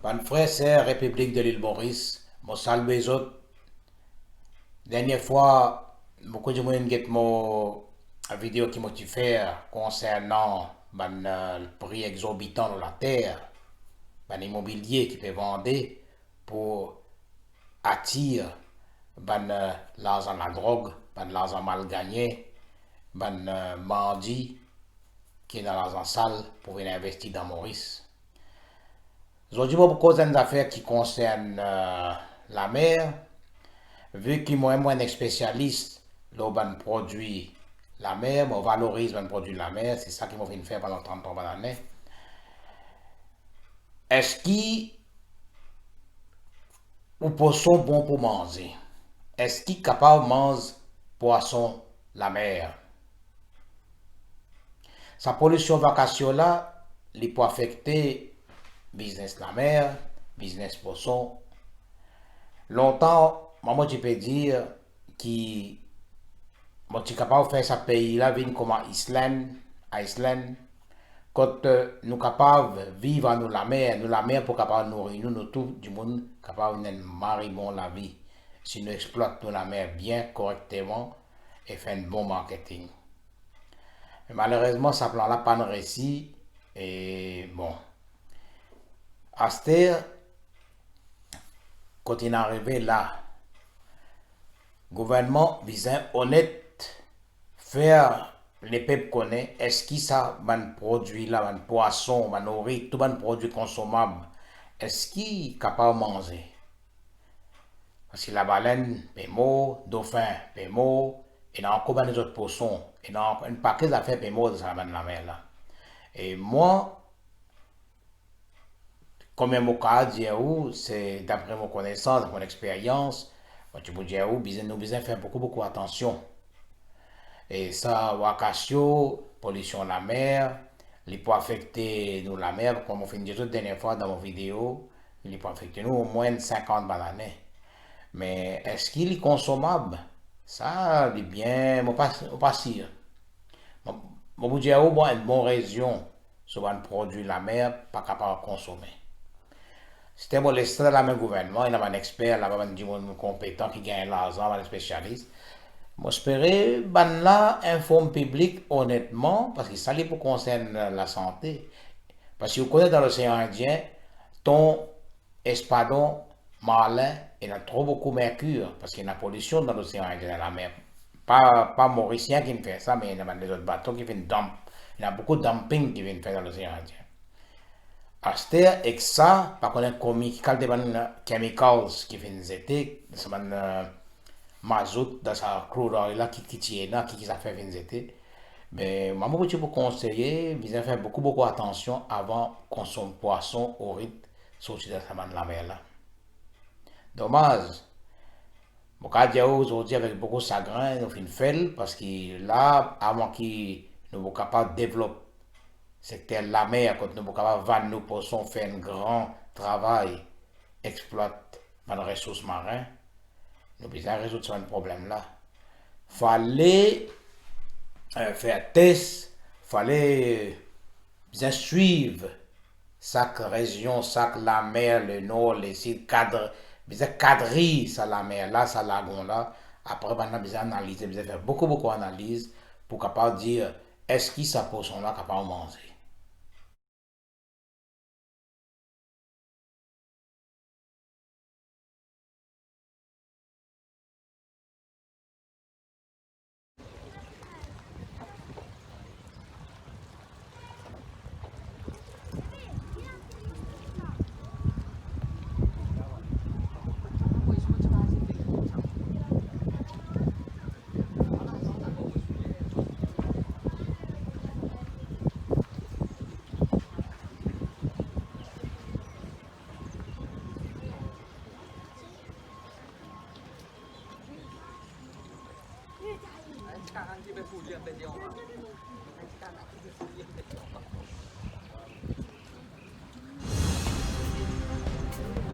Ban frère, c'est République de l'île Maurice. Mon salve les autres. Dernière fois, beaucoup de monde get mon vidéo qui m'a fait concernant le prix exorbitant de la terre, ban immobilier qui peut vendre pour attirer l'argent de la drogue, l'argent mal gagné, bandit qui est dans l'argent sale pour venir investir dans Maurice. Aujourd'hui, beaucoup d'affaires qui concernent la mer. Vu que moi, un spécialiste dans le produit la mer, je valorise le produit la mer, c'est ça qui m'a fait faire pendant 30 ans d'années. Est-ce qu'il ou poisson bon pour manger? Est-ce qu'il est capable de manger poisson la mer? Sa pollution vacation là, il peut affecter business la mer, business poisson. Longtemps, moi, je peux dire que moi, je suis capable de faire ce pays-là, venir comme Islande, quand nous sommes capables de vivre dans la mer pour capable de nourrir nous tout du monde, capable de marier bon la vie. Si nous exploitons la mer bien, correctement, et faire un bon marketing. Mais malheureusement, ça plan-là pas de récit. Et bon, Aster, quand il est arrivé là, le gouvernement visait honnête, faire les peuples connaître, est-ce que ça, man produit là, man poisson, man nourriture, tout man produit consommable, est-ce qu'il est capable de manger? Parce que la baleine, pémo, dauphin, pémo, et dans encore des autres poissons, et dans un paquet d'affaires pémo de la mer là. Et moi, comme un cas dire c'est d'après mon connaissance, mon expérience, moi tu peux dire nous besoin faire beaucoup attention. Et ça, Wakasio, pollution de la mer, il peut affecter nous la mer, comme on fait une toute dernière fois dans mon vidéo, il peut affecter nous au moins 50 bananes. Mais est-ce qu'il est consommable? Ça, il est bien, on pas sûr. Mon vous dire bon, une bonne raison sur un produit de la mer, pas capable de consommer. C'était bon, l'extrait de la même gouvernement, il y a un expert, là, un monde compétent qui gagne l'argent, un spécialiste. Moi, j'espérais, ben là, informe public honnêtement, parce que ça, pour concerne la santé. Parce que vous connaissez dans l'océan Indien, ton espadon marlin, il y a trop beaucoup de mercure, parce qu'il y a une pollution dans l'océan Indien, dans la mer. Pas mauricien qui me fait ça, mais il y a des autres bateaux qui font dump. Il y a beaucoup de dumping qui viennent faire dans l'océan Indien. Aster, et ça, par contre, chemical des chemicals qui viennent zéter, c'est mazout dans sa crude oil là qui tient là, qui ça fait vingt. Mais moi, je vous conseiller, vous faire beaucoup attention avant qu'on son poisson au rythme sorti de la mer là. Dommage. Mon cas dire aujourd'hui avec beaucoup de chagrin, nous fin fait parce que là, avant qu'ils nous soient capables de développer secteur la mer, quand nous sommes capables de vendre nos poissons, faire un grand travail, exploiter les ressources marines, nous devons résoudre ce problème-là. Fallait faire test, fallait bien suivre chaque région, chaque la mer, le nord, les sites, bien cadrer ça la mer là, ça lagon là. Après, on a besoin d'analyser, besoin faire beaucoup d'analyse pour capable dire est-ce qu'ils ça poisson là capable de manger.看看这边附近被电话。